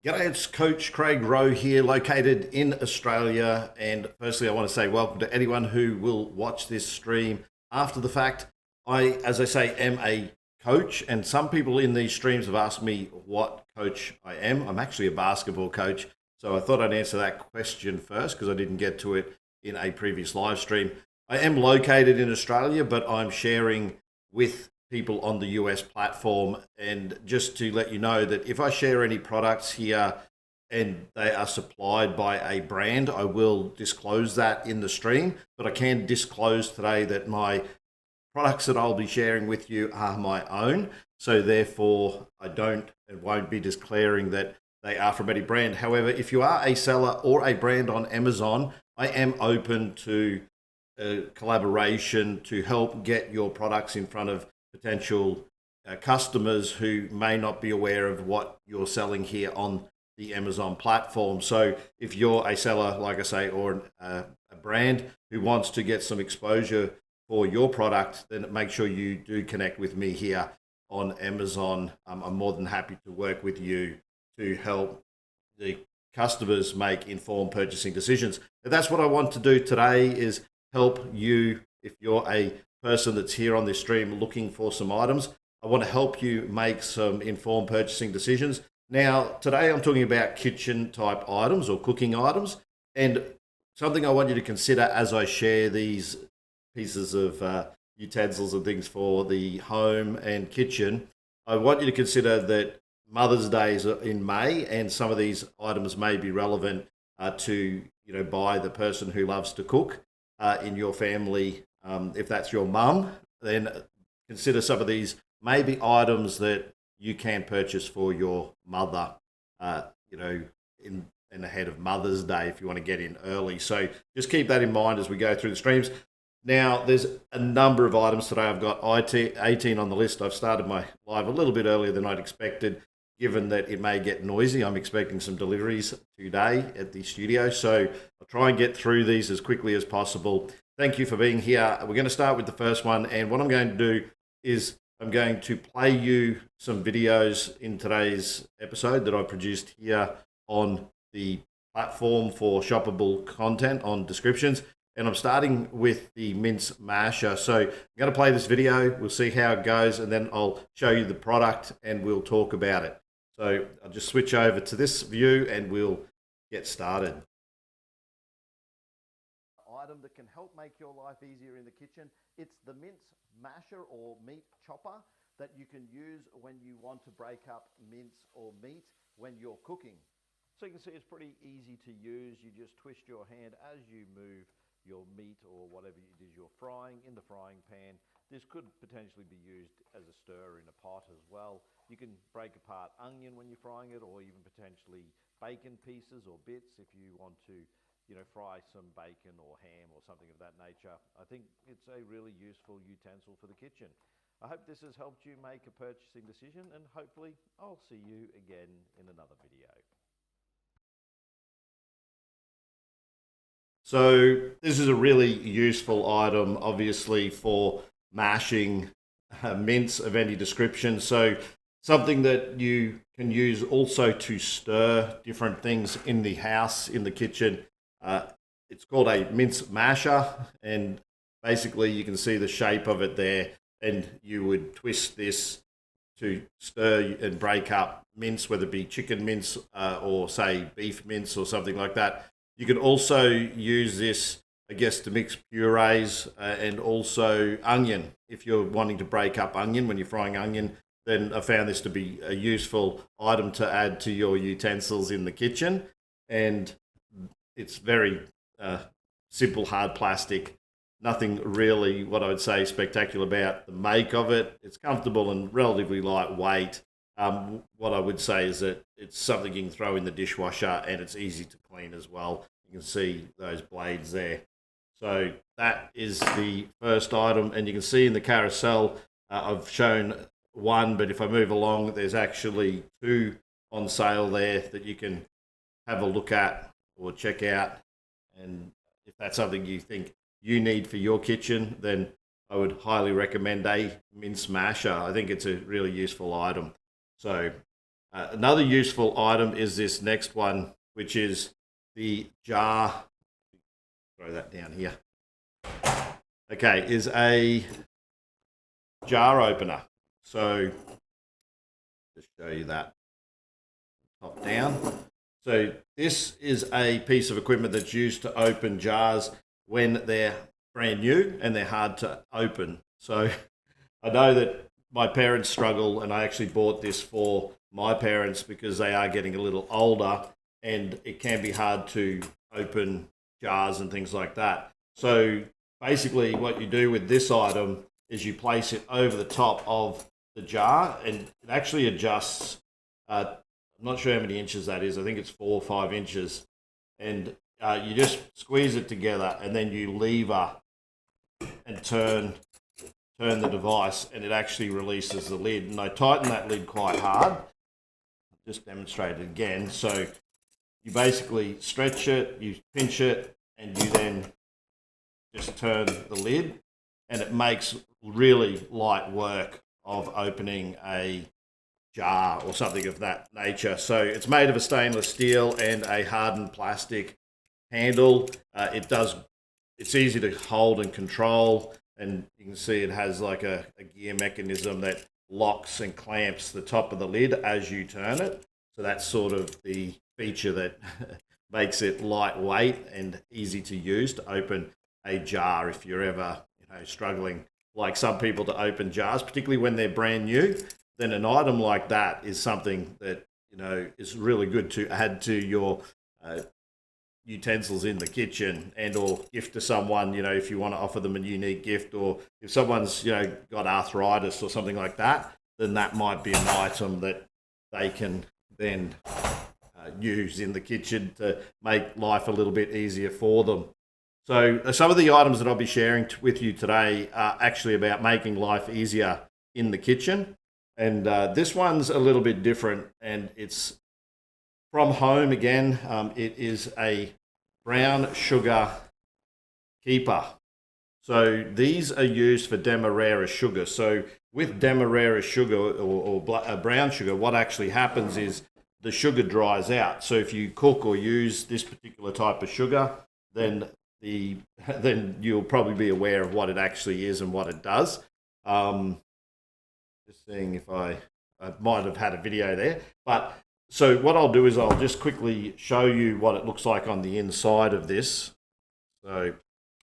G'day, it's Coach Craig Rowe here, located in Australia. And firstly, I want to say welcome to anyone who will watch this stream after the fact. I, as I say, am a coach, and some people in these streams have asked me what coach I am. I'm actually a basketball coach, so I thought I'd answer that question first because I didn't get to it in a previous live stream. I am located in Australia, but I'm sharing with people on the US platform. And just to let you know that if I share any products here and they are supplied by a brand, I will disclose that in the stream. But I can disclose today that my products that I'll be sharing with you are my own. So therefore, I don't and won't be declaring that they are from any brand. However, if you are a seller or a brand on Amazon, I am open to collaboration to help get your products in front of potential customers who may not be aware of what you're selling here on the Amazon platform. So if you're a seller, like I say, or a brand who wants to get some exposure for your product, then make sure you do connect with me here on Amazon. I'm more than happy to work with you to help the customers make informed purchasing decisions. And that's what I want to do today, is help you. If you're a person that's here on this stream looking for some items, I want to help you make some informed purchasing decisions. Now, today I'm talking about kitchen type items or cooking items, and something I want you to consider as I share these pieces of utensils and things for the home and kitchen. I want you to consider that Mother's Day is in May, and some of these items may be relevant to by the person who loves to cook in your family. If that's your mum, then consider some of these maybe items that you can purchase for your mother, in ahead of Mother's Day if you want to get in early. So just keep that in mind as we go through the streams. Now, there's a number of items today. I've got 18 on the list. I've started my live a little bit earlier than I'd expected, given that it may get noisy. I'm expecting some deliveries today at the studio, so I'll try and get through these as quickly as possible. Thank you for being here. We're going to start with the first one, and what I'm going to do is I'm going to play you some videos in today's episode that I produced here on the platform for shoppable content on descriptions, and I'm starting with the mince masher. So I'm going to play this video, we'll see how it goes, and then I'll show you the product and we'll talk about it. So I'll just switch over to this view and we'll get started. Item that can help make your life easier in the kitchen. It's the mince masher or meat chopper that you can use when you want to break up mince or meat when you're cooking. So you can see it's pretty easy to use. You just twist your hand as you move your meat or whatever it is you're frying in the frying pan. This could potentially be used as a stir in a pot as well. You can break apart onion when you're frying it, or even potentially bacon pieces or bits if you want to fry some bacon or ham or something of that nature. I think it's a really useful utensil for the kitchen. I hope this has helped you make a purchasing decision, and hopefully I'll see you again in another video. So this is a really useful item, obviously, for mashing mince of any description. So something that you can use also to stir different things in the house, in the kitchen. It's called a mince masher, and basically you can see the shape of it there, and you would twist this to stir and break up mince, whether it be chicken mince or say beef mince or something like that. You can also use this, I guess, to mix purees and also onion. If you're wanting to break up onion when you're frying onion, then I found this to be a useful item to add to your utensils in the kitchen. And it's very simple, hard plastic. Nothing really, what I would say, spectacular about the make of it. It's comfortable and relatively lightweight. What I would say is that it's something you can throw in the dishwasher, and it's easy to clean as well. You can see those blades there. So that is the first item, and you can see in the carousel, I've shown one, but if I move along, there's actually two on sale there that you can have a look at or check out. And if that's something you think you need for your kitchen, then I would highly recommend a mince masher. I think it's a really useful item. So Another useful item is this next one, which is the jar. Throw that down here. Okay, is a jar opener. So just show you that top down. So this is a piece of equipment that's used to open jars when they're brand new and they're hard to open. So I know that my parents struggle, and I actually bought this for my parents because they are getting a little older and it can be hard to open jars and things like that. So basically what you do with this item is you place it over the top of the jar, and it actually adjusts. I'm not sure how many inches that is. I think it's 4 or 5 inches. And you just squeeze it together, and then you lever and turn the device, and it actually releases the lid. And I tighten that lid quite hard. Just demonstrate it again. So you basically stretch it, you pinch it, and you then just turn the lid, and it makes really light work of opening a jar or something of that nature. So it's made of a stainless steel and a hardened plastic handle. It's easy to hold and control, and you can see it has like a gear mechanism that locks and clamps the top of the lid as you turn it. So that's sort of the feature that makes it lightweight and easy to use to open a jar if you're ever struggling, like some people, to open jars, particularly when they're brand new. Then an item like that is something that is really good to add to your utensils in the kitchen, and or gift to someone, if you want to offer them a unique gift, or if someone's got arthritis or something like that, then that might be an item that they can then use in the kitchen to make life a little bit easier for them. So some of the items that I'll be sharing with you today are actually about making life easier in the kitchen. And this one's a little bit different, and it's from home again. It is a brown sugar keeper. So these are used for demerara sugar. So with demerara sugar or brown sugar, what actually happens is the sugar dries out. So if you cook or use this particular type of sugar, then you'll probably be aware of what it actually is and what it does. Just seeing if I might have had a video there. But so what I'll do is I'll just quickly show you what it looks like on the inside of this. So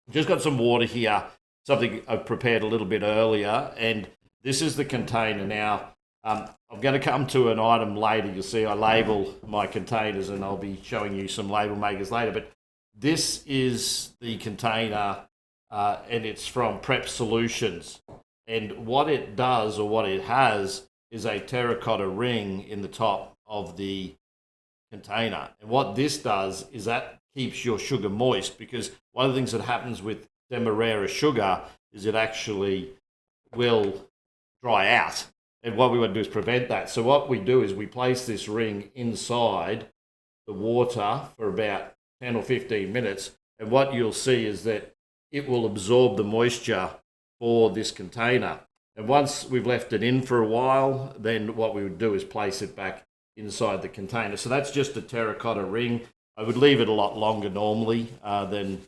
I've just got some water here, something I've prepared a little bit earlier, and this is the container. Now, I'm going to come to an item later. You'll see I label my containers, and I'll be showing you some label makers later. But this is the container, and it's from Prep Solutions. And what it does, or what it has, is a terracotta ring in the top of the container. And what this does is that keeps your sugar moist, because one of the things that happens with demerara sugar is it actually will dry out. And what we want to do is prevent that. So what we do is we place this ring inside the water for about 10 or 15 minutes. And what you'll see is that it will absorb the moisture for this container. And once we've left it in for a while, then what we would do is place it back inside the container. So that's just a terracotta ring. I would leave it a lot longer normally, then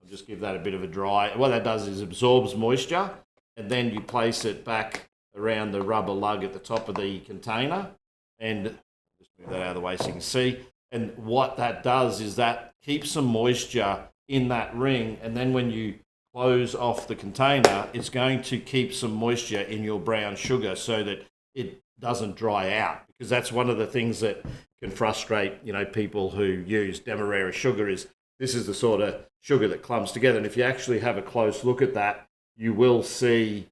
I'll just give that a bit of a dry. What that does is absorbs moisture, and then you place it back around the rubber lug at the top of the container, and just move that out of the way so you can see. And what that does is that keeps some moisture in that ring, and then when you close off the container, it's going to keep some moisture in your brown sugar so that it doesn't dry out, because that's one of the things that can frustrate people who use demerara sugar. Is this is the sort of sugar that clumps together, and if you actually have a close look at that, you will see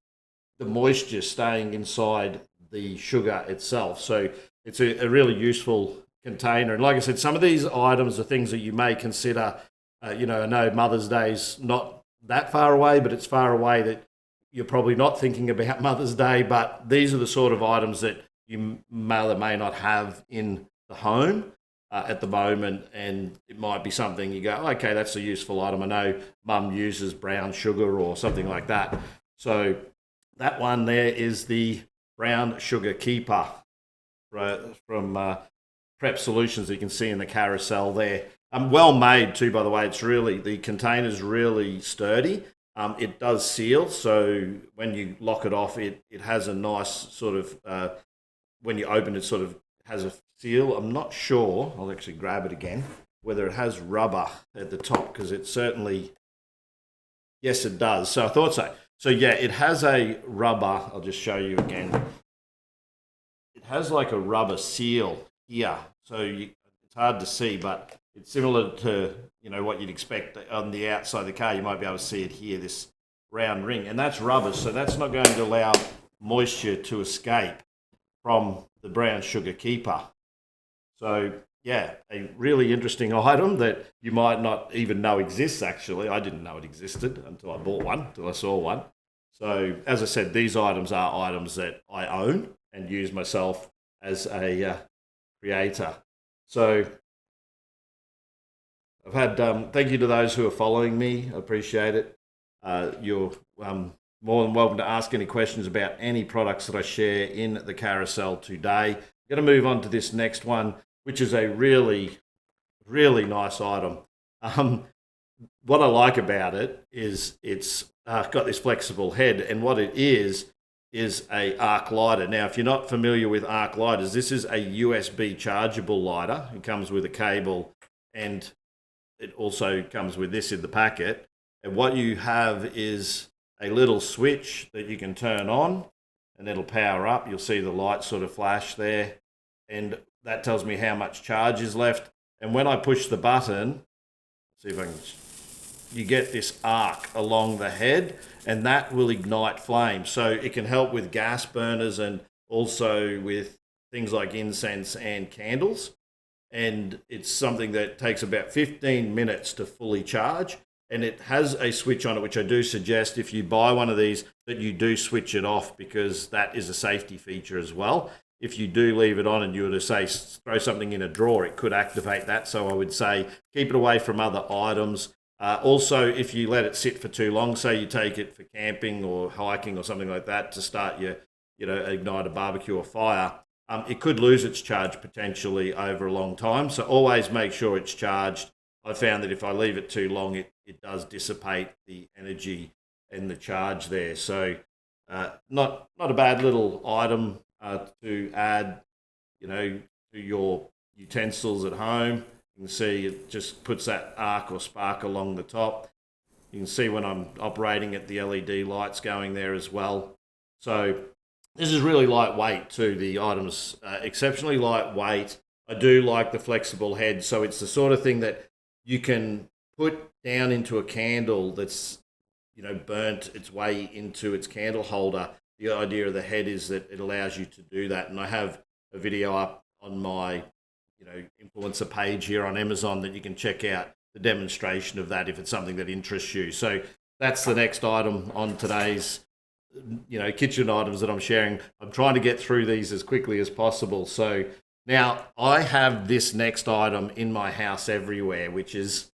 the moisture staying inside the sugar itself. So it's a really useful container. And like I said, some of these items are things that you may consider. I know Mother's Day's not that far away, but it's far away that you're probably not thinking about Mother's Day. But these are the sort of items that you may or may not have in the home at the moment, and it might be something you go, okay, that's a useful item. I know Mum uses brown sugar or something like that. So that one there is the brown sugar keeper. from Prep Solutions that you can see in the carousel there. Well made too, by the way. It's really, the container's really sturdy. It does seal, so when you lock it off, it has a nice sort of, when you open it, sort of has a seal. I'm not sure, I'll actually grab it again, whether it has rubber at the top, because it certainly, yes, it does. So I thought so. So yeah, it has a rubber, I'll just show you again. It has like a rubber seal here. So it's hard to see, but it's similar to, what you'd expect on the outside of the car. You might be able to see it here, this round ring. And that's rubber, so that's not going to allow moisture to escape from the brown sugar keeper. So yeah, a really interesting item that you might not even know exists, actually. I didn't know it existed until I bought one, until I saw one. So as I said, these items are items that I own and use myself as a creator. So I've had, thank you to those who are following me. I appreciate it. You're more than welcome to ask any questions about any products that I share in the carousel today. I'm going to move on to this next one, which is a really, really nice item. What I like about it is it's got this flexible head, and what it is a arc lighter. Now, if you're not familiar with arc lighters, this is a USB chargeable lighter. It comes with a cable, and it also comes with this in the packet. And what you have is a little switch that you can turn on, and it'll power up. You'll see the light sort of flash there, and that tells me how much charge is left. And when I push the button, see if I can, you get this arc along the head, and that will ignite flame. So it can help with gas burners and also with things like incense and candles. And it's something that takes about 15 minutes to fully charge. And it has a switch on it, which I do suggest if you buy one of these that you do switch it off, because that is a safety feature as well. If you do leave it on and you were to say throw something in a drawer, it could activate that. So I would say keep it away from other items. Also, if you let it sit for too long, say you take it for camping or hiking or something like that to start your, ignite a barbecue or fire, it could lose its charge potentially over a long time. So always make sure it's charged. I found that if I leave it too long, it does dissipate the energy and the charge there. So not a bad little item to add, to your utensils at home. You can see it just puts that arc or spark along the top. You can see when I'm operating it, the LED lights going there as well. So this is really lightweight too. The item's exceptionally lightweight. I do like the flexible head. So it's the sort of thing that you can put down into a candle that's, burnt its way into its candle holder. The idea of the head is that it allows you to do that. And I have a video up on my, influencer page here on Amazon that you can check out the demonstration of that if it's something that interests you. So that's the next item on today's, kitchen items that I'm sharing. I'm trying to get through these as quickly as possible. So now I have this next item in my house everywhere, which is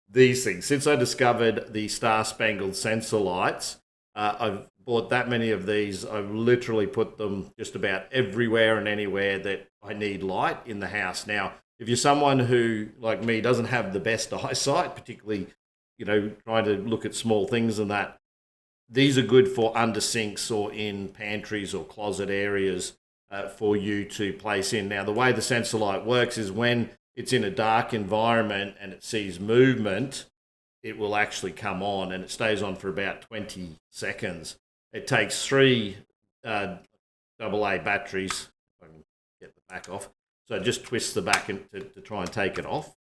these things. Since I discovered the Star Spangled sensor lights, I've bought that many of these. I've literally put them just about everywhere and anywhere that I need light in the house. Now, if you're someone who, like me, doesn't have the best eyesight, particularly, trying to look at small things and that, these are good for under sinks or in pantries or closet areas for you to place in. Now, the way the sensor light works is when it's in a dark environment and it sees movement, it will actually come on, and it stays on for about 20 seconds. It takes 3 AA batteries. If I can get the back off. So just twist the back to try and take it off.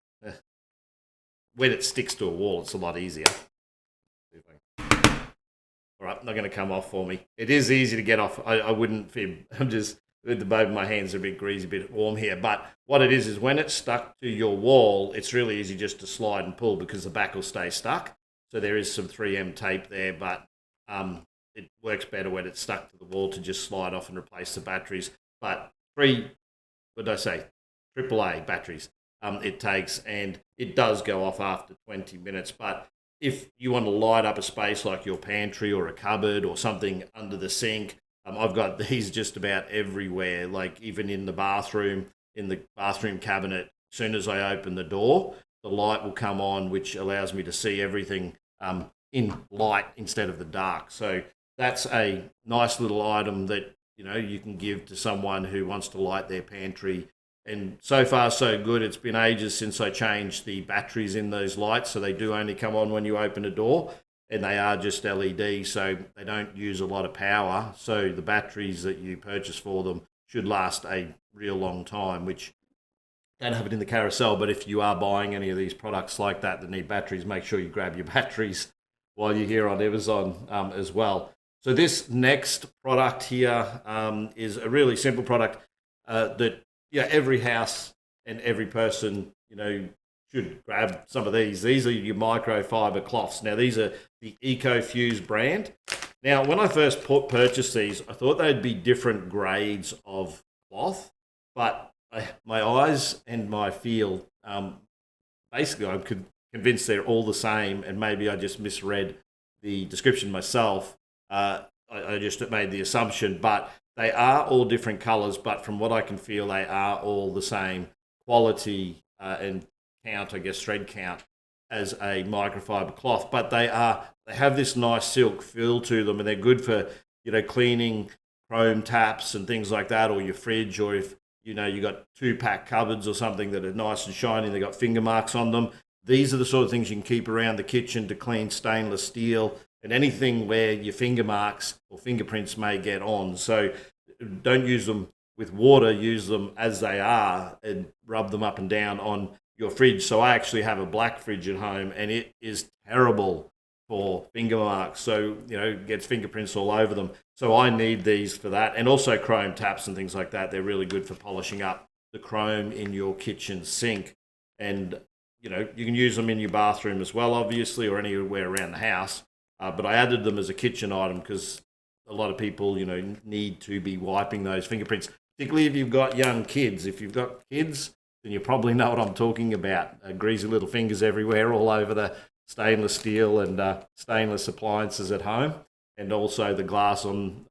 When it sticks to a wall, it's a lot easier. All right, not going to come off for me. It is easy to get off. I wouldn't fib. I'm just, with the both of my hands are a bit greasy, a bit warm here. But what it is when it's stuck to your wall, it's really easy just to slide and pull because the back will stay stuck. So there is some 3M tape there, but it works better when it's stuck to the wall to just slide off and replace the batteries. But AAA batteries it takes, and it does go off after 20 minutes. But if you want to light up a space like your pantry or a cupboard or something under the sink, I've got these just about everywhere, like even in the bathroom cabinet. As soon as I open the door, the light will come on, which allows me to see everything in light instead of the dark. So that's a nice little item that you can give to someone who wants to light their pantry. And so far, so good. It's been ages since I changed the batteries in those lights, so they do only come on when you open a door, and they are just LED, so they don't use a lot of power. So the batteries that you purchase for them should last a real long time, which don't have it in the carousel. But if you are buying any of these products like that need batteries, make sure you grab your batteries while you're here on Amazon as well. So this next product here is a really simple product that every house and every person should grab some of these. These are your microfiber cloths. Now these are the EcoFuse brand. Now when I first purchased these, I thought they'd be different grades of cloth, but my eyes and my feel, basically I'm convinced they're all the same, and maybe I just misread the description myself. I just made the assumption, but they are all different colors, but from what I can feel, they are all the same quality and count, I guess, thread count as a microfiber cloth. But they have this nice silk feel to them, and they're good for cleaning chrome taps and things like that, or your fridge, or if you got 2-pack cupboards or something that are nice and shiny, and they got finger marks on them. These are the sort of things you can keep around the kitchen to clean stainless steel and anything where your finger marks or fingerprints may get on. So don't use them with water, use them as they are and rub them up and down on your fridge. So I actually have a black fridge at home, and it is terrible for finger marks. So, it gets fingerprints all over them. So I need these for that. And also chrome taps and things like that. They're really good for polishing up the chrome in your kitchen sink. And, you can use them in your bathroom as well, obviously, or anywhere around the house. But I added them as a kitchen item because a lot of people, need to be wiping those fingerprints, particularly if you've got young kids. If you've got kids, then you probably know what I'm talking about. Greasy little fingers everywhere, all over the stainless steel and stainless appliances at home, and also the glass on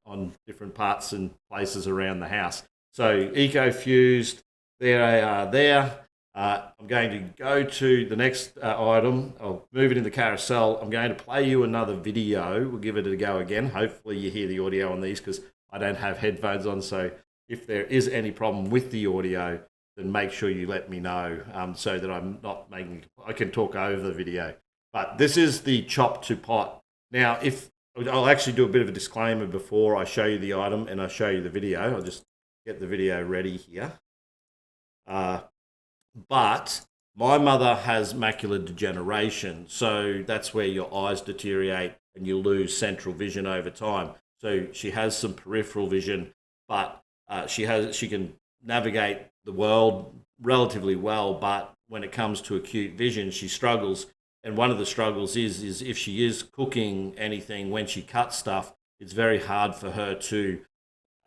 different parts and places around the house. So EcoFused, there they are there. I'm going to go to the next item. I'll move it in the carousel. I'm going to play you another video. We'll give it a go again. Hopefully you hear the audio on these because I don't have headphones on. So if there is any problem with the audio, then make sure you let me know so that I can talk over the video. But this is the chop to pot. Now, I'll actually do a bit of a disclaimer before I show you the item and I show you the video. I'll just get the video ready here. But my mother has macular degeneration, so that's where your eyes deteriorate and you lose central vision over time. So she has some peripheral vision, but she can navigate the world relatively well. But when it comes to acute vision, she struggles. And one of the struggles is if she is cooking anything, when she cuts stuff, it's very hard for her to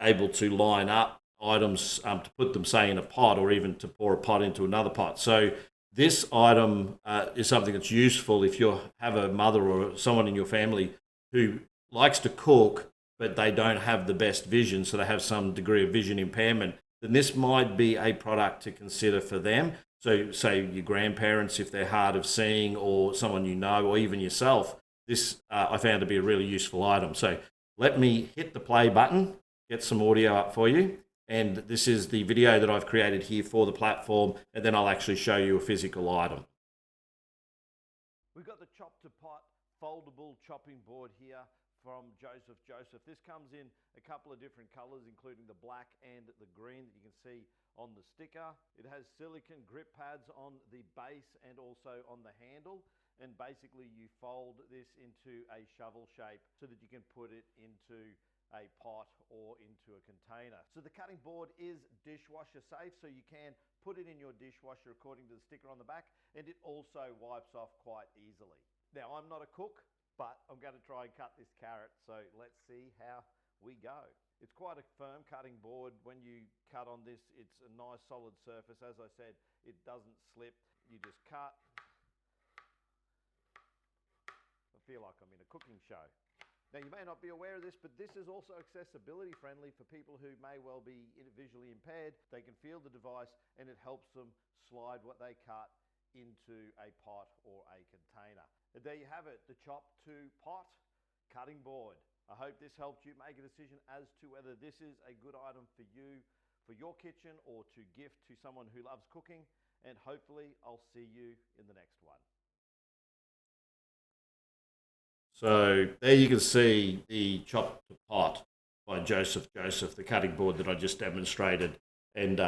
able to line up items to put them, say, in a pot, or even to pour a pot into another pot. So this item is something that's useful if you have a mother or someone in your family who likes to cook, but they don't have the best vision, so they have some degree of vision impairment, then this might be a product to consider for them. So say your grandparents, if they're hard of seeing, or someone you know, or even yourself, this I found to be a really useful item. So let me hit the play button, get some audio up for you. And this is the video that I've created here for the platform, and then I'll actually show you a physical item. We've got the chop to pot foldable chopping board here from Joseph. This comes in a couple of different colors, including the black and the green that you can see on the sticker. It has silicone grip pads on the base and also on the handle. And basically you fold this into a shovel shape so that you can put it into a pot or into a container. So the cutting board is dishwasher safe, so you can put it in your dishwasher according to the sticker on the back, and it also wipes off quite easily. Now, I'm not a cook, but I'm going to try and cut this carrot, so let's see how we go. It's quite a firm cutting board. When you cut on this, it's a nice solid surface. As I said, it doesn't slip. You just cut. I feel like I'm in a cooking show. Now, you may not be aware of this, but this is also accessibility friendly for people who may well be visually impaired. They can feel the device and it helps them slide what they cut into a pot or a container. And there you have it, the Chop to Pot cutting board. I hope this helped you make a decision as to whether this is a good item for you, for your kitchen, or to gift to someone who loves cooking. And hopefully I'll see you in the next one. So there you can see the Chop to Pot by Joseph, the cutting board that I just demonstrated. And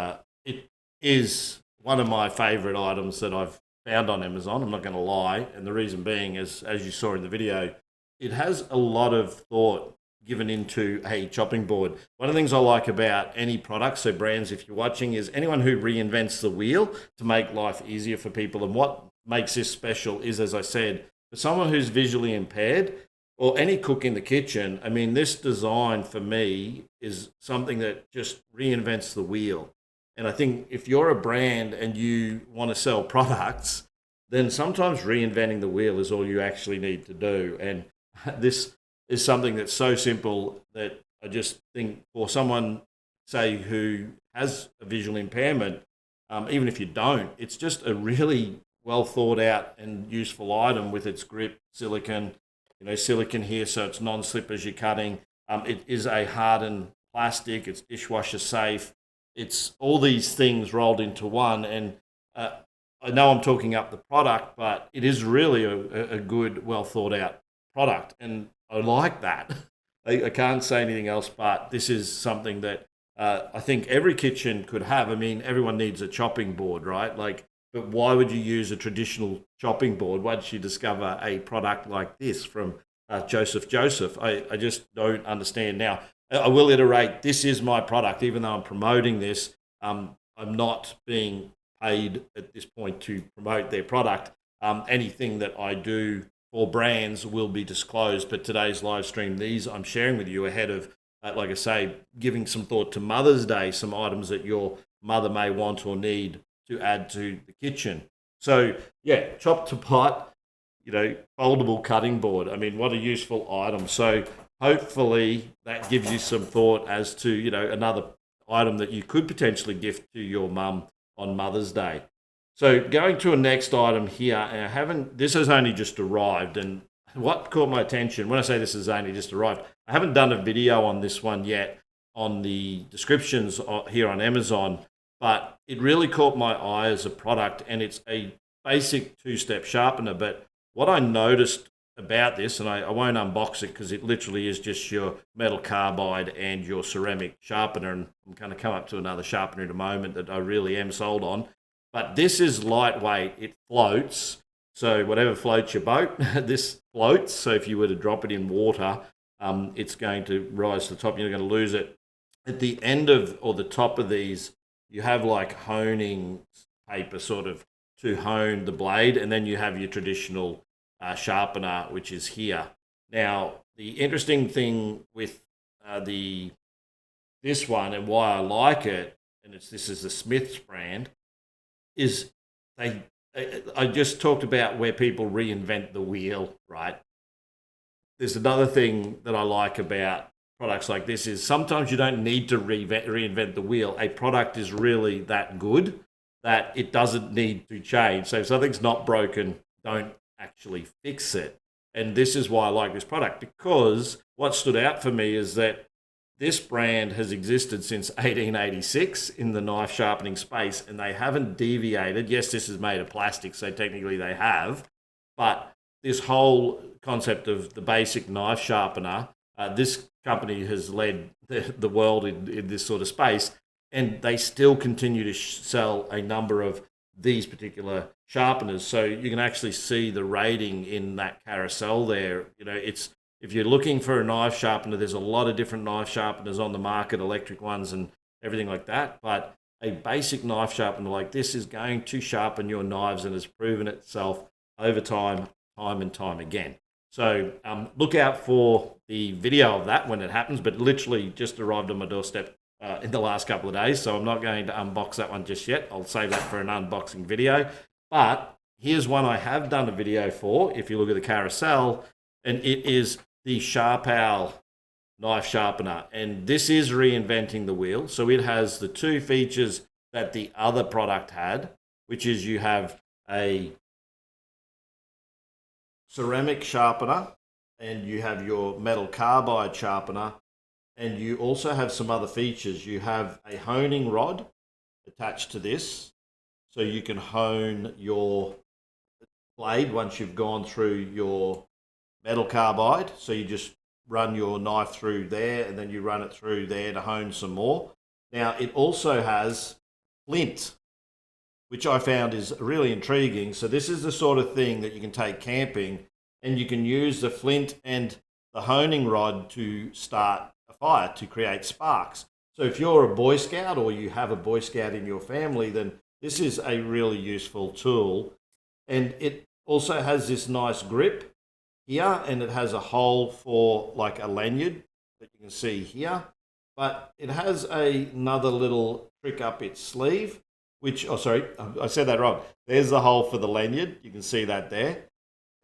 it is one of my favorite items that I've found on Amazon, I'm not going to lie. And the reason being is, as you saw in the video, it has a lot of thought given into a chopping board. One of the things I like about any product, so brands, if you're watching, is anyone who reinvents the wheel to make life easier for people. And what makes this special is, as I said, for someone who's visually impaired or any cook in the kitchen, I mean, this design for me is something that just reinvents the wheel. And I think if you're a brand and you want to sell products, then sometimes reinventing the wheel is all you actually need to do. And this is something that's so simple that I just think for someone, say, who has a visual impairment, even if you don't, it's just a really well thought out and useful item with its grip, silicone here so it's non-slip as you're cutting. It is a hardened plastic, it's dishwasher safe. It's all these things rolled into one. And I know I'm talking up the product, but it is really a good, well thought out product. And I like that. I can't say anything else, but this is something that I think every kitchen could have. I mean, everyone needs a chopping board, right? But why would you use a traditional chopping board once you discover a product like this from Joseph? I just don't understand. Now, I will iterate, this is my product. Even though I'm promoting this, I'm not being paid at this point to promote their product. Anything that I do for brands will be disclosed, but today's live stream, these I'm sharing with you ahead of, like I say, giving some thought to Mother's Day, some items that your mother may want or need to add to the kitchen. So yeah, Chop to Pot, foldable cutting board. I mean, what a useful item. So hopefully that gives you some thought as to, another item that you could potentially gift to your mum on Mother's Day. So going to a next item here, and this has only just arrived, and what caught my attention, when I say this has only just arrived, I haven't done a video on this one yet on the descriptions here on Amazon, but it really caught my eye as a product, and it's a basic two-step sharpener. But what I noticed about this, and I won't unbox it because it literally is just your metal carbide and your ceramic sharpener, and I'm going to come up to another sharpener in a moment that I really am sold on. But this is lightweight, it floats, so whatever floats your boat, this floats, so if you were to drop it in water, it's going to rise to the top, you're going to lose it. At the end of, or the top of these, you have like honing paper sort of to hone the blade, and then you have your traditional sharpener, which is here. Now, the interesting thing with this one and why I like it, and this is the Smith's brand, is I just talked about where people reinvent the wheel, right? There's another thing that I like about products like this is sometimes you don't need to reinvent the wheel. A product is really that good that it doesn't need to change. So if something's not broken, don't actually fix it. And this is why I like this product, because what stood out for me is that this brand has existed since 1886 in the knife sharpening space, and they haven't deviated. Yes, this is made of plastic, so technically they have, but this whole concept of the basic knife sharpener, this company has led the world in this sort of space, and they still continue to sell a number of these particular sharpeners. So you can actually see the rating in that carousel there. If you're looking for a knife sharpener, there's a lot of different knife sharpeners on the market, electric ones and everything like that. But a basic knife sharpener like this is going to sharpen your knives and has proven itself over time and time again. So look out for the video of that when it happens, but literally just arrived on my doorstep in the last couple of days. So I'm not going to unbox that one just yet. I'll save that for an unboxing video. But here's one I have done a video for, if you look at the carousel, and it is the Sharpowl knife sharpener, and this is reinventing the wheel. So it has the two features that the other product had, which is you have a ceramic sharpener and you have your metal carbide sharpener, and you also have some other features. You have a honing rod attached to this, so you can hone your blade once you've gone through your metal carbide. So you just run your knife through there and then you run it through there to hone some more. Now it also has flint, which I found is really intriguing. So this is the sort of thing that you can take camping, and you can use the flint and the honing rod to start a fire, to create sparks. So if you're a Boy Scout or you have a Boy Scout in your family, then this is a really useful tool. And it also has this nice grip here, and it has a hole for like a lanyard that you can see here. But it has another little trick up its sleeve, which, oh sorry, I said that wrong. There's the hole for the lanyard. You can see that there.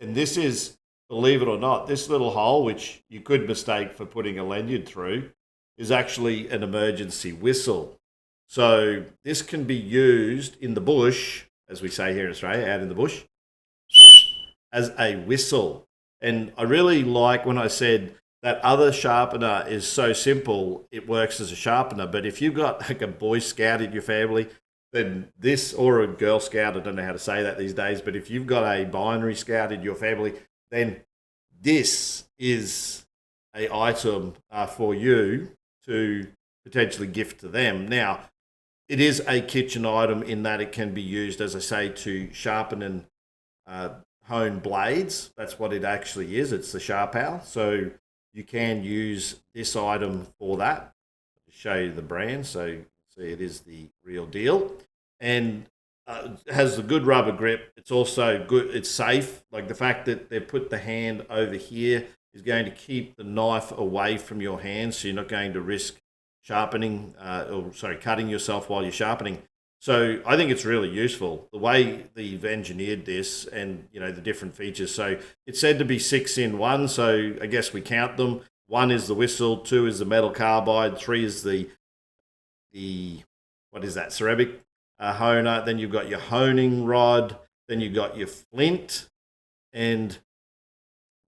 And this is, believe it or not, this little hole, which you could mistake for putting a lanyard through, is actually an emergency whistle. So this can be used in the bush, as we say here in Australia, out in the bush, as a whistle. And I really like when I said that other sharpener is so simple, it works as a sharpener. But if you've got like a Boy Scout in your family, then this, or a Girl Scout, I don't know how to say that these days, but if you've got a binary Scout in your family, then this is an item for you to potentially gift to them. Now, it is a kitchen item in that it can be used, as I say, to sharpen and hone blades. That's what it actually is. It's the Sharpowl. So you can use this item for that. I'll show you the brand. So see, it is the real deal. And it has a good rubber grip. It's also good. It's safe. Like the fact that they put the hand over here is going to keep the knife away from your hand, so you're not going to risk cutting yourself while you're sharpening. So I think it's really useful the way they've engineered this, and the different features. So it's said to be 6-in-1. So I guess we count them. 1 is the whistle, 2 is the metal carbide, 3 is the what is that, ceramic honer. Then you've got your honing rod. Then you've got your flint, and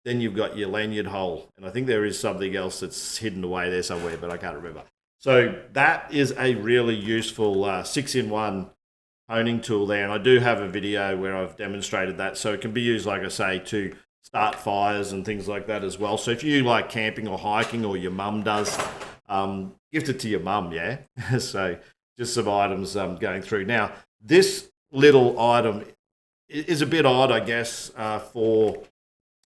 then you've got your lanyard hole. And I think there is something else that's hidden away there somewhere, but I can't remember. So that is a really useful 6-in-1 honing tool there. And I do have a video where I've demonstrated that. So it can be used, like I say, to start fires and things like that as well. So if you like camping or hiking, or your mum does, gift it to your mum, yeah? So just some items going through. Now, this little item is a bit odd, I guess, for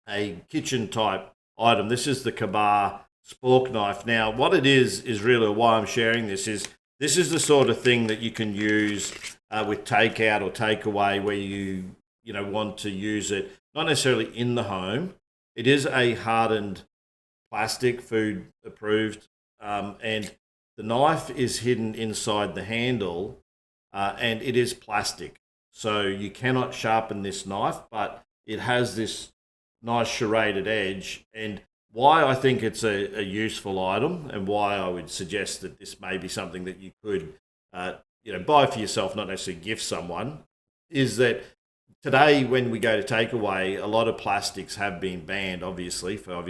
a kitchen type item. This is the Kabar spork knife. Now, what it is really why I'm sharing this is the sort of thing that you can use with takeout or takeaway, where you want to use it not necessarily in the home. It is a hardened plastic, food approved, and the knife is hidden inside the handle, and it is plastic. So you cannot sharpen this knife, but it has this nice serrated edge. And why I think it's a useful item, and why I would suggest that this may be something that you could buy for yourself, not necessarily gift someone, is that today when we go to takeaway, a lot of plastics have been banned, obviously, for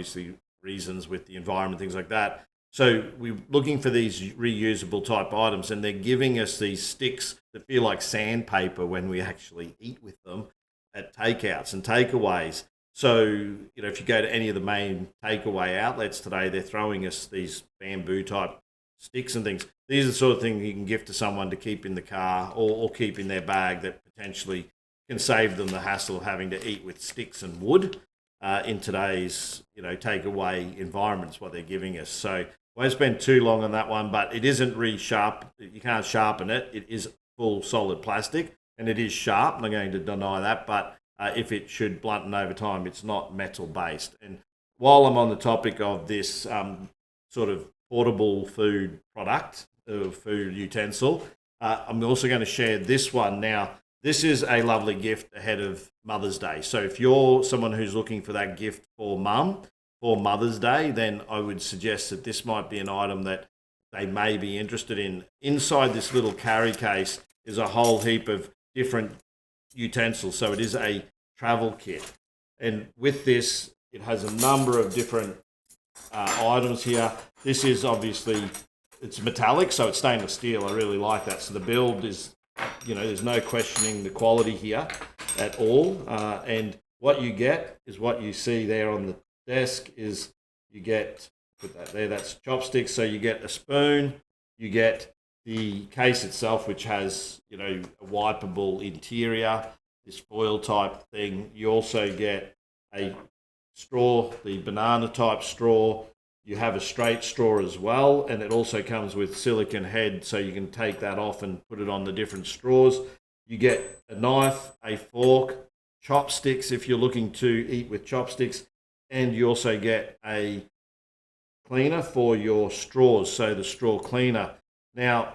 reasons with the environment, things like that. So we're looking for these reusable type items, and they're giving us these sticks that feel like sandpaper when we actually eat with them at takeouts and takeaways. So, if you go to any of the main takeaway outlets today, they're throwing us these bamboo type sticks and things. These are the sort of things you can gift to someone to keep in the car or keep in their bag, that potentially can save them the hassle of having to eat with sticks and wood in today's, takeaway environments, what they're giving us. So I won't spend too long on that one, but it isn't you can't sharpen it. It is full solid plastic, and it is sharp. I'm not going to deny that, but if it should blunten over time, it's not metal based. And while I'm on the topic of this sort of portable food product, food utensil, I'm also going to share this one. Now, this is a lovely gift ahead of Mother's Day. So if you're someone who's looking for that gift for mum for Mother's Day, then I would suggest that this might be an item that they may be interested in. Inside this little carry case is a whole heap of different utensils. So it is a travel kit. And with this, it has a number of different items here. This is obviously, it's metallic, so it's stainless steel. I really like that. So the build is, there's no questioning the quality here at all. And what you get is what you see there on the desk is you get, put that there, that's chopsticks. So you get a spoon, you get the case itself, which has, a wipeable interior, this foil type thing. You also get a straw, the banana type straw. You have a straight straw as well, and it also comes with silicone head, so you can take that off and put it on the different straws. You get a knife, a fork, chopsticks if you're looking to eat with chopsticks, and you also get a cleaner for your straws, so the straw cleaner. Now,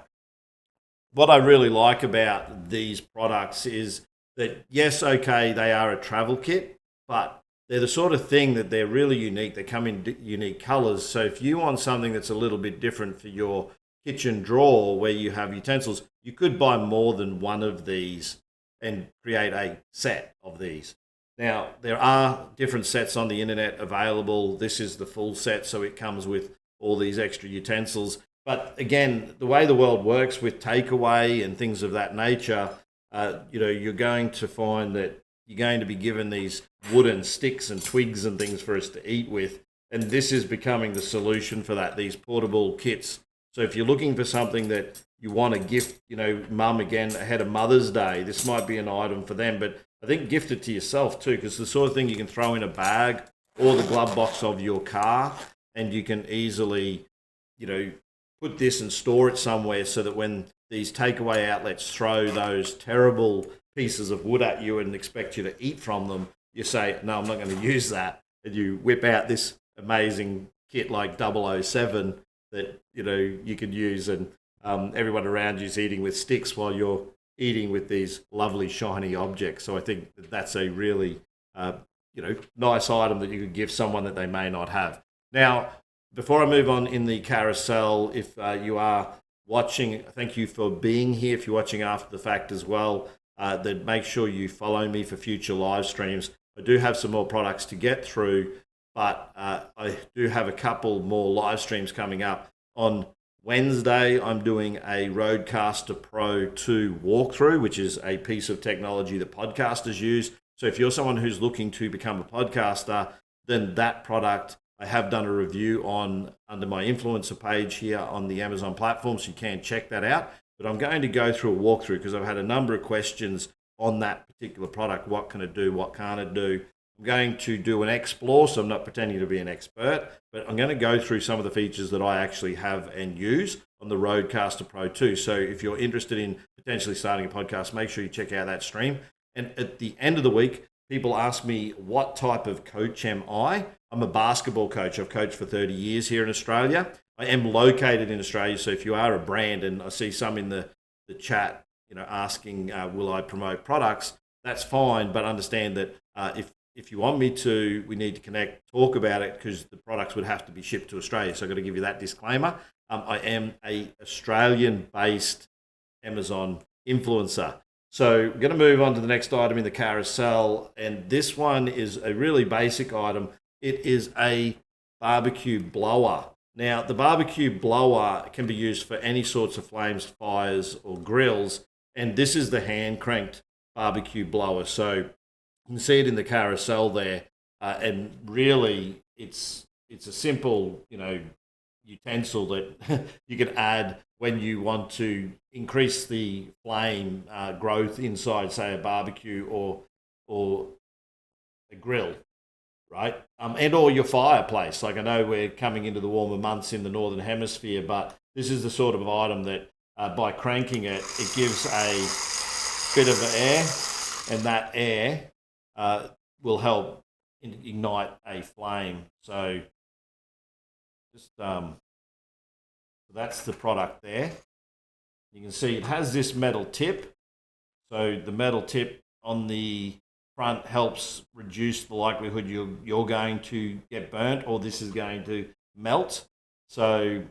what I really like about these products is that, yes, okay, they are a travel kit, but they're the sort of thing that they're really unique. They come in unique colors. So if you want something that's a little bit different for your kitchen drawer where you have utensils, you could buy more than one of these and create a set of these. Now, there are different sets on the internet available. This is the full set, so it comes with all these extra utensils. But again, the way the world works with takeaway and things of that nature, you're going to find that you're going to be given these wooden sticks and twigs and things for us to eat with. And this is becoming the solution for that, these portable kits. So if you're looking for something that you want to gift, mum again ahead of Mother's Day, this might be an item for them. But I think gift it to yourself too, because the sort of thing you can throw in a bag or the glove box of your car, and you can easily, put this and store it somewhere so that when these takeaway outlets throw those terrible pieces of wood at you and expect you to eat from them, you say, no, I'm not going to use that. And you whip out this amazing kit like 007 that, you can use, and everyone around you is eating with sticks while you're eating with these lovely shiny objects. So I think that's a really, nice item that you could give someone that they may not have. Now, before I move on in the carousel, if you are watching, thank you for being here. If you're watching after the fact as well, then make sure you follow me for future live streams. I do have some more products to get through, but I do have a couple more live streams coming up. On Wednesday, I'm doing a Rodecaster Pro 2 walkthrough, which is a piece of technology that podcasters use. So if you're someone who's looking to become a podcaster, then that product I have done a review on under my influencer page here on the Amazon platform, so you can check that out. But I'm going to go through a walkthrough because I've had a number of questions on that particular product. What can it do? What can't it do? I'm going to do an explore, so I'm not pretending to be an expert, but I'm going to go through some of the features that I actually have and use on the Rodecaster Pro 2. So if you're interested in potentially starting a podcast, make sure you check out that stream. And at the end of the week, people ask me, what type of coach am I? I'm a basketball coach. I've coached for 30 years here in Australia. I am located in Australia, so if you are a brand, and I see some in the chat, asking, will I promote products? That's fine, but understand that if you want me to, we need to connect, talk about it, because the products would have to be shipped to Australia. So I've got to give you that disclaimer. I am a Australian-based Amazon influencer. So we're going to move on to the next item in the carousel, and this one is a really basic item. It is a barbecue blower. Now, the barbecue blower can be used for any sorts of flames, fires, or grills, and this is the hand-cranked barbecue blower. So you can see it in the carousel there, and really it's a simple, utensil that you can add when you want to increase the flame growth inside, say, a barbecue or a grill, right? And or your fireplace. Like, I know we're coming into the warmer months in the Northern Hemisphere, but this is the sort of item that by cranking it, it gives a bit of air, and that air will help ignite a flame. So just that's the product there. You can see it has this metal tip. So the metal tip on the front helps reduce the likelihood you're going to get burnt or this is going to melt. So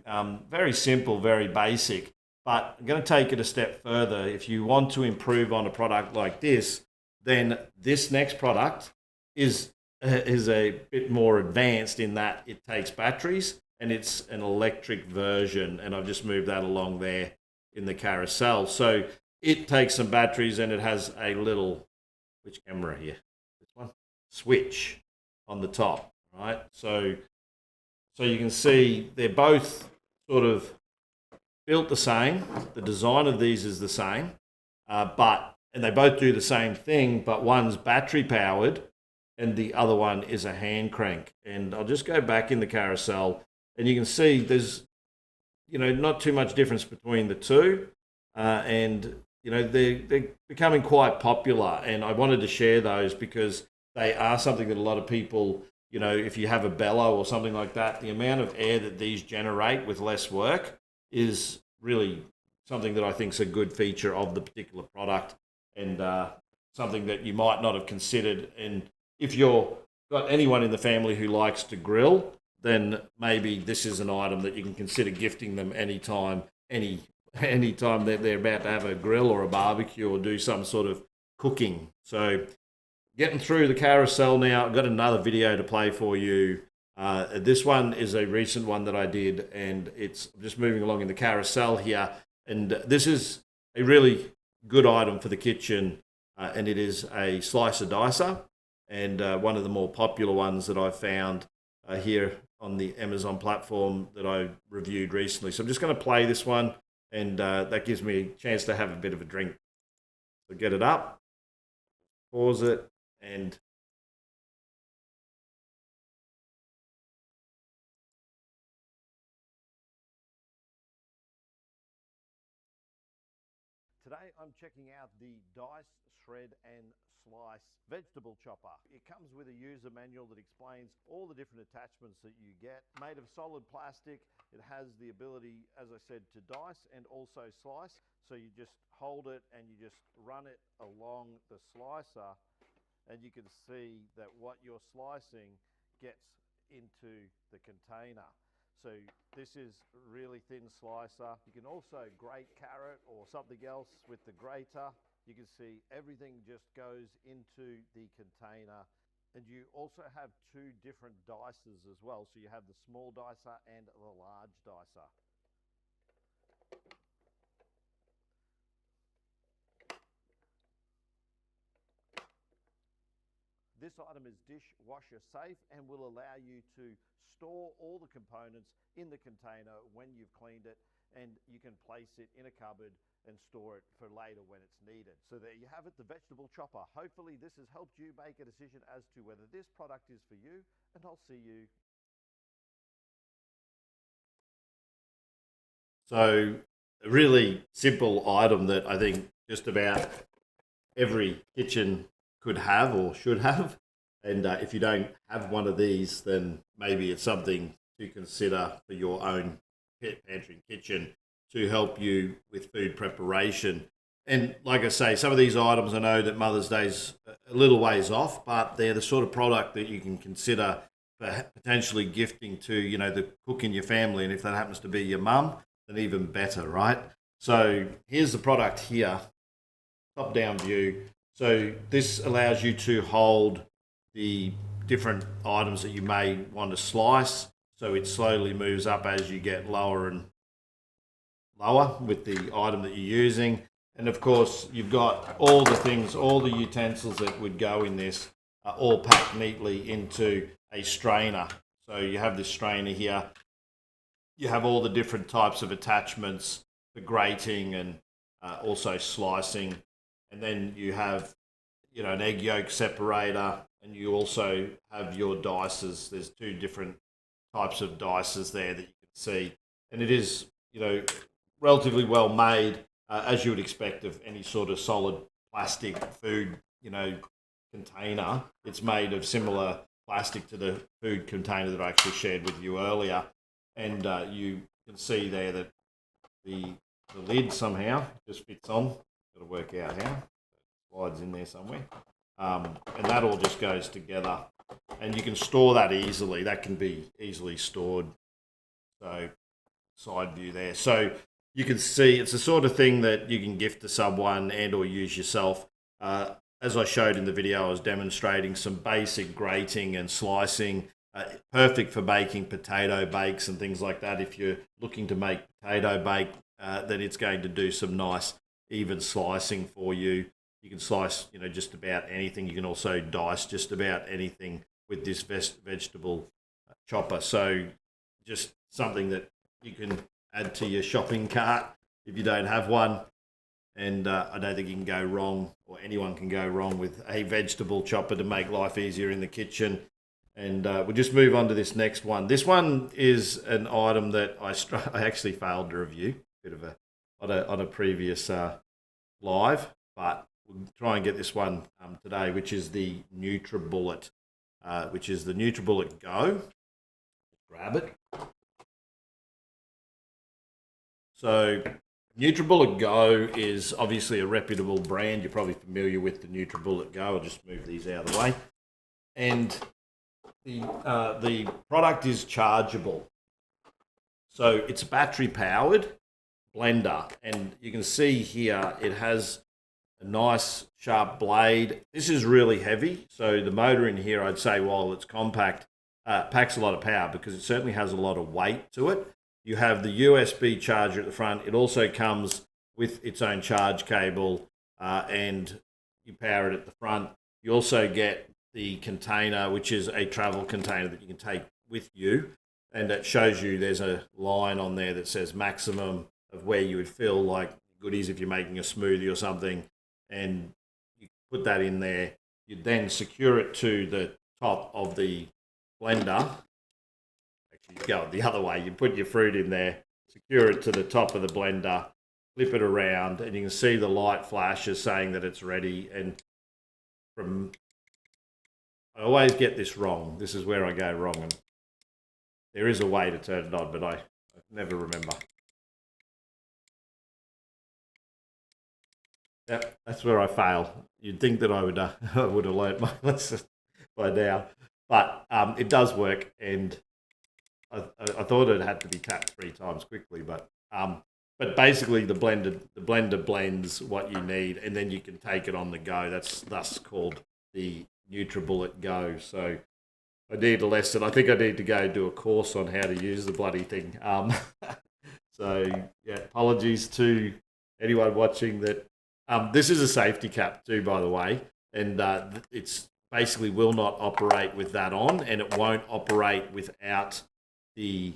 very simple, very basic. But I'm going to take it a step further. If you want to improve on a product like this, then this next product is a bit more advanced in that it takes batteries and it's an electric version. And I've just moved that along there in the carousel. So it takes some batteries and it has a little, which camera here? This one? Switch on the top, right? So you can see they're both sort of built the same. The design of these is the same, and they both do the same thing, but one's battery powered and the other one is a hand crank. And I'll just go back in the carousel and you can see there's, not too much difference between the two. And, they're becoming quite popular. And I wanted to share those because they are something that a lot of people, if you have a bellow or something like that, the amount of air that these generate with less work is really something that I think is a good feature of the particular product and something that you might not have considered. And if you've got anyone in the family who likes to grill, then maybe this is an item that you can consider gifting them anytime that they're about to have a grill or a barbecue or do some sort of cooking. So getting through the carousel now, I've got another video to play for you. This one is a recent one that I did, and it's just moving along in the carousel here. And this is a really good item for the kitchen, and it is a slicer dicer, and one of the more popular ones that I've found here on the Amazon platform that I reviewed recently. So I'm just going to play this one, and that gives me a chance to have a bit of a drink. So get it up, pause it, and today I'm checking out the Dice, Shred and Slice vegetable chopper. It comes with a user manual that explains all the different attachments that you get. Made of solid plastic, it has the ability, as I said, to dice and also slice. So you just hold it and you just run it along the slicer, and you can see that what you're slicing gets into the container. So this is a really thin slicer. You can also grate carrot or something else with the grater. You can see everything just goes into the container. And you also have two different dicers as well. So you have the small dicer and the large dicer. This item is dishwasher safe and will allow you to store all the components in the container when you've cleaned it, and you can place it in a cupboard and store it for later when it's needed. So there you have it, the vegetable chopper. Hopefully this has helped you make a decision as to whether this product is for you, and I'll see you. So a really simple item that I think just about every kitchen could have or should have. And if you don't have one of these, then maybe it's something to consider for your own pet pantry and kitchen to help you with food preparation. And like I say, some of these items, I know that Mother's Day's a little ways off, but they're the sort of product that you can consider for potentially gifting to, the cook in your family. And if that happens to be your mum, then even better, right? So here's the product here, top-down view. So this allows you to hold the different items that you may want to slice. So it slowly moves up as you get lower and lower with the item that you're using. And of course, you've got all the things, all the utensils that would go in this are all packed neatly into a strainer. So you have this strainer here. You have all the different types of attachments for grating and also slicing. And then you have, an egg yolk separator, and you also have your dicers. There's two different types of dicers there that you can see. And it is, relatively well made, as you would expect of any sort of solid plastic food, container. It's made of similar plastic to the food container that I actually shared with you earlier. And you can see there that the lid somehow just fits on. Got to work out how. Slides in there somewhere. And that all just goes together. And you can store that easily. That can be easily stored. So side view there. So you can see it's the sort of thing that you can gift to someone and or use yourself. As I showed in the video, I was demonstrating some basic grating and slicing. Perfect for making potato bakes and things like that. If you're looking to make potato bake, then it's going to do some nice even slicing for you. You can slice, just about anything. You can also dice just about anything with this vegetable chopper. So just something that you can add to your shopping cart if you don't have one. And I don't think you can go wrong, or anyone can go wrong with a vegetable chopper to make life easier in the kitchen. And we'll just move on to this next one. This one is an item that I actually failed to review, on a previous live, but we'll try and get this one today, which is the NutriBullet, which is the NutriBullet Go. Grab it. So NutriBullet Go is obviously a reputable brand. You're probably familiar with the NutriBullet Go. I'll just move these out of the way. And the product is chargeable. So it's a battery-powered blender. And you can see here it has a nice sharp blade. This is really heavy. So the motor in here, I'd say, while it's compact, packs a lot of power because it certainly has a lot of weight to it. You have the USB charger at the front. It also comes with its own charge cable, and you power it at the front. You also get the container, which is a travel container that you can take with you, and it shows you there's a line on there that says maximum of where you would fill, like goodies if you're making a smoothie or something, and you put that in there. You then secure it to the top of the blender. You go the other way. You put your fruit in there, secure it to the top of the blender, flip it around, and you can see the light flashes saying that it's ready. And I always get this wrong. This is where I go wrong. And there is a way to turn it on, but I never remember. Yep, that's where I fail. You'd think that I would have learnt my lesson by now, but it does work. And I thought it had to be tapped 3 times quickly, but basically the blender blends what you need, and then you can take it on the go. That's thus called the NutriBullet Go. So I need a lesson. I think I need to go do a course on how to use the bloody thing. So yeah, apologies to anyone watching that. This is a safety cap too, by the way, and it's basically will not operate with that on, and it won't operate without the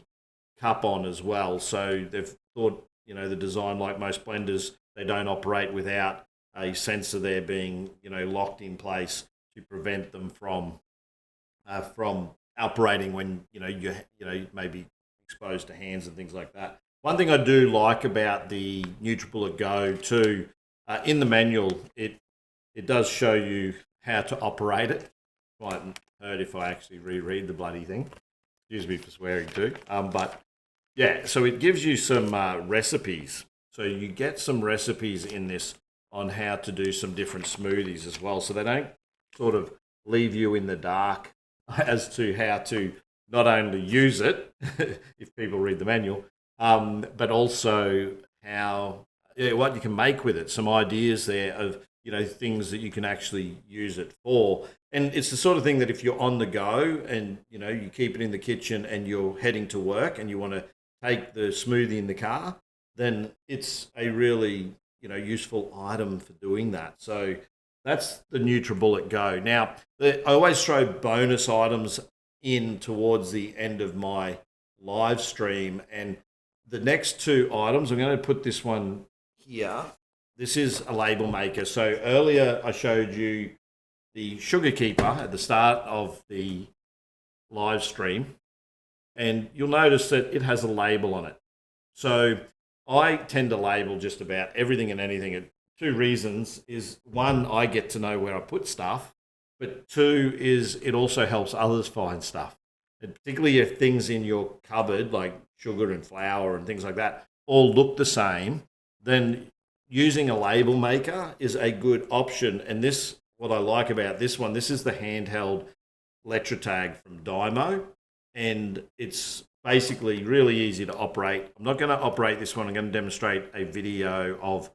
cup on as well. So they've thought, the design, like most blenders, they don't operate without a sensor there being, locked in place to prevent them from operating when, you may be exposed to hands and things like that. One thing I do like about the NutriBullet Go too, in the manual, it does show you how to operate it. Might hurt if I actually reread the bloody thing. Excuse me for swearing too. But yeah, so it gives you some recipes. So you get some recipes in this on how to do some different smoothies as well. So they don't sort of leave you in the dark as to how to not only use it, if people read the manual, but also what you can make with it. Some ideas there of, things that you can actually use it for. And it's the sort of thing that if you're on the go and, you keep it in the kitchen and you're heading to work and you want to take the smoothie in the car, then it's a really, useful item for doing that. So that's the NutriBullet Go. Now, I always throw bonus items in towards the end of my live stream. And the next 2 items, I'm going to put this one here. This is a label maker. So earlier I showed you the sugar keeper at the start of the live stream, and you'll notice that it has a label on it. So I tend to label just about everything and anything. And 2 reasons is, 1, I get to know where I put stuff, but 2 is it also helps others find stuff. And particularly if things in your cupboard like sugar and flour and things like that all look the same, then using a label maker is a good option. And this what I like about this one, this is the handheld Electrotag from Dymo, and it's basically really easy to operate. I'm not going to operate this one. I'm going to demonstrate a video of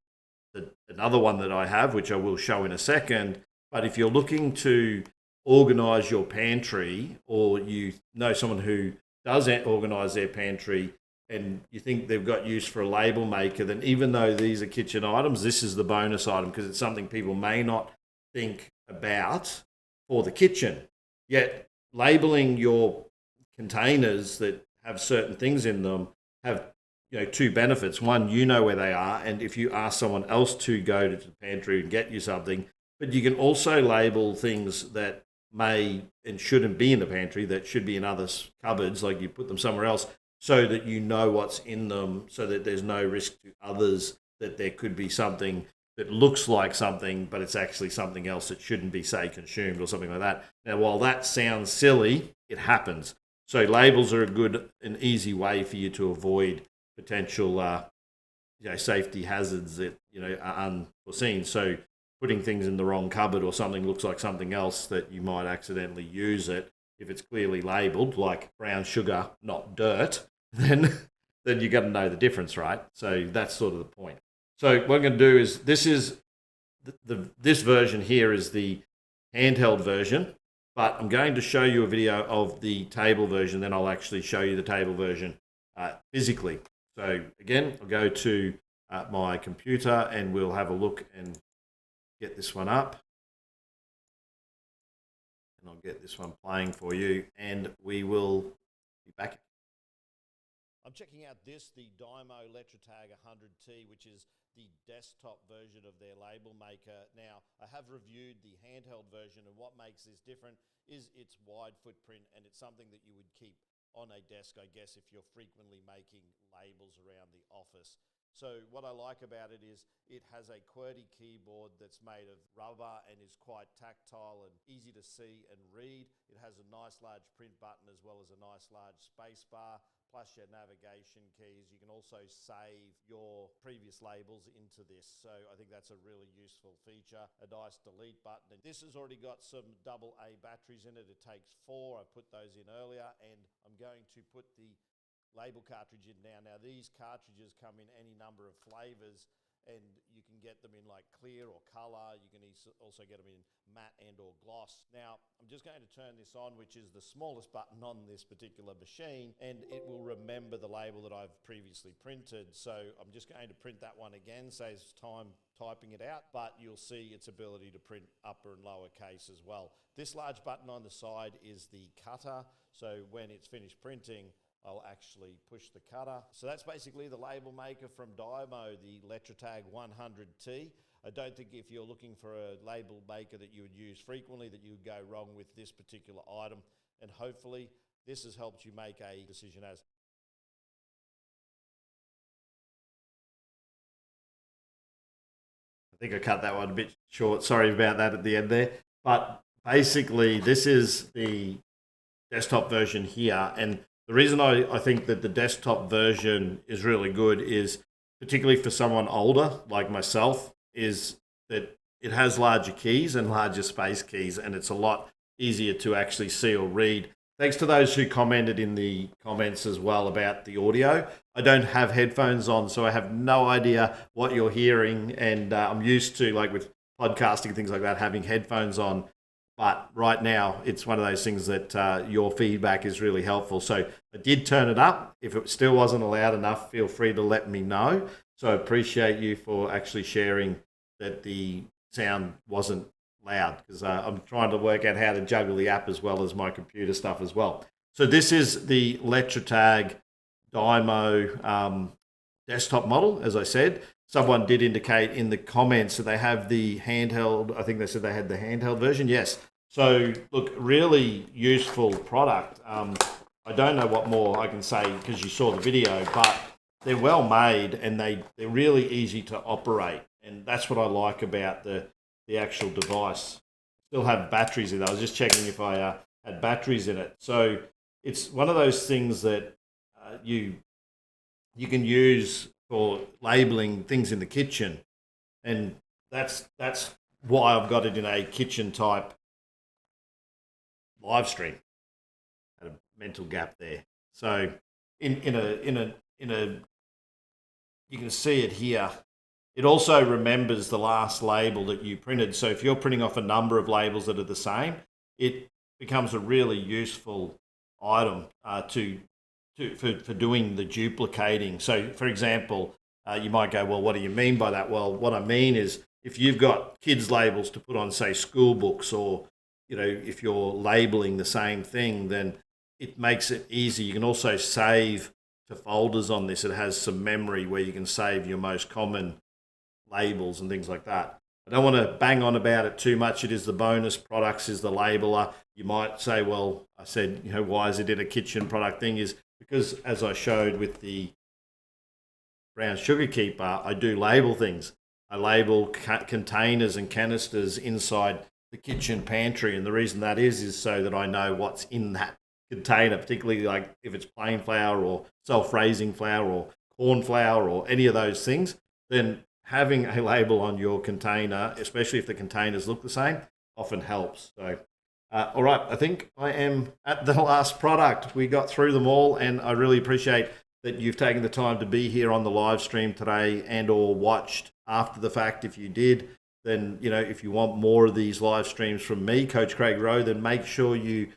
another one that I have, which I will show in a second. But if you're looking to organize your pantry, or you know someone who does organize their pantry and you think they've got use for a label maker, then even though these are kitchen items, this is the bonus item because it's something people may not think about for the kitchen. Yet labeling your containers that have certain things in them have two benefits. One, you know where they are, and if you ask someone else to go to the pantry and get you something, but you can also label things that may and shouldn't be in the pantry, that should be in other cupboards, like you put them somewhere else, so that you know what's in them, so that there's no risk to others that there could be something that looks like something, but it's actually something else that shouldn't be, say, consumed or something like that. Now, while that sounds silly, it happens. So labels are a good and easy way for you to avoid potential safety hazards that are unforeseen. So putting things in the wrong cupboard or something looks like something else that you might accidentally use it. If it's clearly labeled like brown sugar, not dirt, then you got to know the difference, right? So that's sort of the point. So what I'm going to do is this version here is the handheld version, but I'm going to show you a video of the table version. Then I'll actually show you the table version physically. So again, I'll go to my computer and we'll have a look and get this one up. And I'll get this one playing for you and we will be back. I'm checking out the Dymo Electrotag 100T, which is the desktop version of their label maker. Now, I have reviewed the handheld version, and what makes this different is its wide footprint, and it's something that you would keep on a desk, I guess, if you're frequently making labels around the office. So what I like about it is it has a QWERTY keyboard that's made of rubber and is quite tactile and easy to see and read. It has a nice large print button as well as a nice large space bar, plus your navigation keys. You can also save your previous labels into this. So I think that's a really useful feature. A nice delete button. And this has already got some AA batteries in it. It takes 4. I put those in earlier, and I'm going to put the label cartridge in now. Now these cartridges come in any number of flavors, and you can get them in like clear or color. You can also get them in matte and or gloss. Now I'm just going to turn this on, which is the smallest button on this particular machine, and it will remember the label that I've previously printed. So I'm just going to print that one again, saves time typing it out, but you'll see its ability to print upper and lower case as well. This large button on the side is the cutter, so when it's finished printing, I'll actually push the cutter. So that's basically the label maker from Dymo, the Electrotag 100T. I don't think if you're looking for a label maker that you would use frequently that you would go wrong with this particular item. And hopefully this has helped you make a decision as I think I cut that one a bit short. Sorry about that at the end there. But basically this is the desktop version here, and the reason I think that the desktop version is really good is, particularly for someone older like myself, is that it has larger keys and larger space keys, and it's a lot easier to actually see or read. Thanks to those who commented in the comments as well about the audio. I don't have headphones on, so I have no idea what you're hearing, and I'm used to, like with podcasting, things like that, having headphones on. But right now, it's one of those things that your feedback is really helpful. So I did turn it up. If it still wasn't loud enough, feel free to let me know. So I appreciate you for actually sharing that the sound wasn't loud, because I'm trying to work out how to juggle the app as well as my computer stuff as well. So this is the Electrotag Dymo desktop model, as I said. Someone did indicate in the comments that they have the handheld. I think they said they had the handheld version. Yes. So look, really useful product. I don't know what more I can say because you saw the video, but they're well made and they're really easy to operate. And that's what I like about the actual device. Still have batteries in it. I was just checking if I had batteries in it. So it's one of those things that you can use for labeling things in the kitchen, and that's why I've got it in a kitchen type live stream. Had a mental gap there. So in a you can see it here. It also remembers the last label that you printed. So if you're printing off a number of labels that are the same, it becomes a really useful item for doing the duplicating. So for example, you might go, well, what do you mean by that? Well, what I mean is if you've got kids labels to put on, say, school books, or if you're labeling the same thing, then it makes it easy. You can also save to folders on this. It has some memory where you can save your most common labels and things like that. I don't want to bang on about it too much. It is the bonus products, is the labeler. You might say, well, I said, why is it in a kitchen product thing? Is because, as I showed with the brown sugar keeper, I do label things. I label containers and canisters inside the kitchen pantry, and the reason that is so that I know what's in that container, particularly like if it's plain flour or self-raising flour or corn flour or any of those things, then having a label on your container, especially if the containers look the same, often helps. So, all right, I think I am at the last product. We got through them all, and I really appreciate that you've taken the time to be here on the live stream today and or watched after the fact. If you did, then, if you want more of these live streams from me, Coach Craig Rowe, then make sure you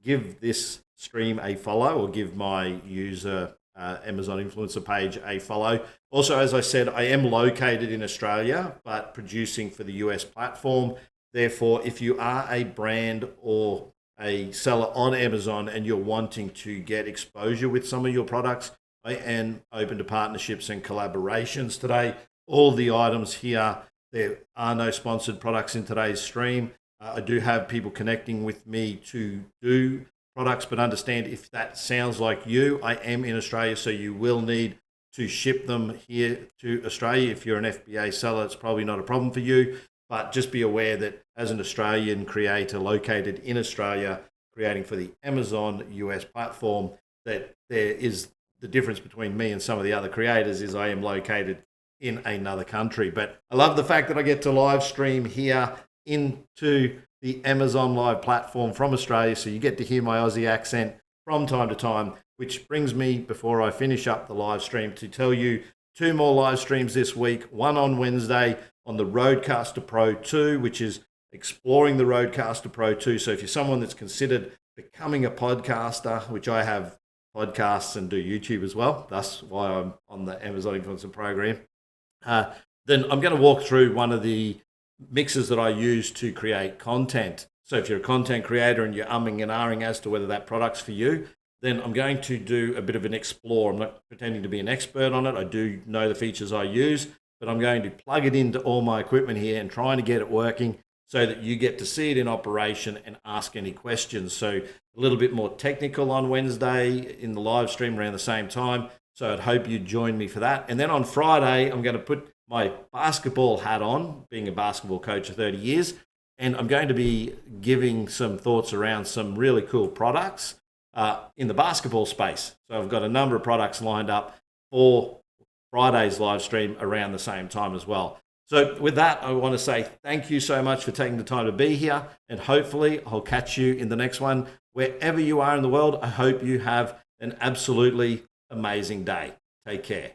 give this stream a follow, or give my user Amazon influencer page a follow. Also, as I said, I am located in Australia, but producing for the US platform. Therefore, if you are a brand or a seller on Amazon and you're wanting to get exposure with some of your products, I am open to partnerships and collaborations today. All the items here, there are no sponsored products in today's stream. I do have people connecting with me to do products, but understand, if that sounds like you, I am in Australia, so you will need to ship them here to Australia. If you're an FBA seller, it's probably not a problem for you, but just be aware that as an Australian creator located in Australia, creating for the Amazon US platform, that there is the difference between me and some of the other creators is I am located in another country. But I love the fact that I get to live stream here into the Amazon Live platform from Australia, so you get to hear my Aussie accent from time to time, which brings me, before I finish up the live stream, to tell you 2 more live streams this week. One on Wednesday on the Rodecaster Pro 2, which is exploring the Rodecaster Pro 2. So if you're someone that's considered becoming a podcaster, which I have podcasts and do YouTube as well, that's why I'm on the Amazon Influencer program, then I'm going to walk through one of the mixes that I use to create content. So if you're a content creator and you're umming and ahhing as to whether that product's for you, then I'm going to do a bit of an explore. I'm not pretending to be an expert on it. I do know the features I use, but I'm going to plug it into all my equipment here and trying to get it working so that you get to see it in operation and ask any questions. So a little bit more technical on Wednesday in the live stream around the same time. So I'd hope you'd join me for that. And then on Friday, I'm going to put my basketball hat on, being a basketball coach for 30 years, and I'm going to be giving some thoughts around some really cool products in the basketball space. So I've got a number of products lined up for Friday's live stream around the same time as well. So with that, I want to say thank you so much for taking the time to be here, and hopefully I'll catch you in the next one. Wherever you are in the world, I hope you have an absolutely amazing day. Take care.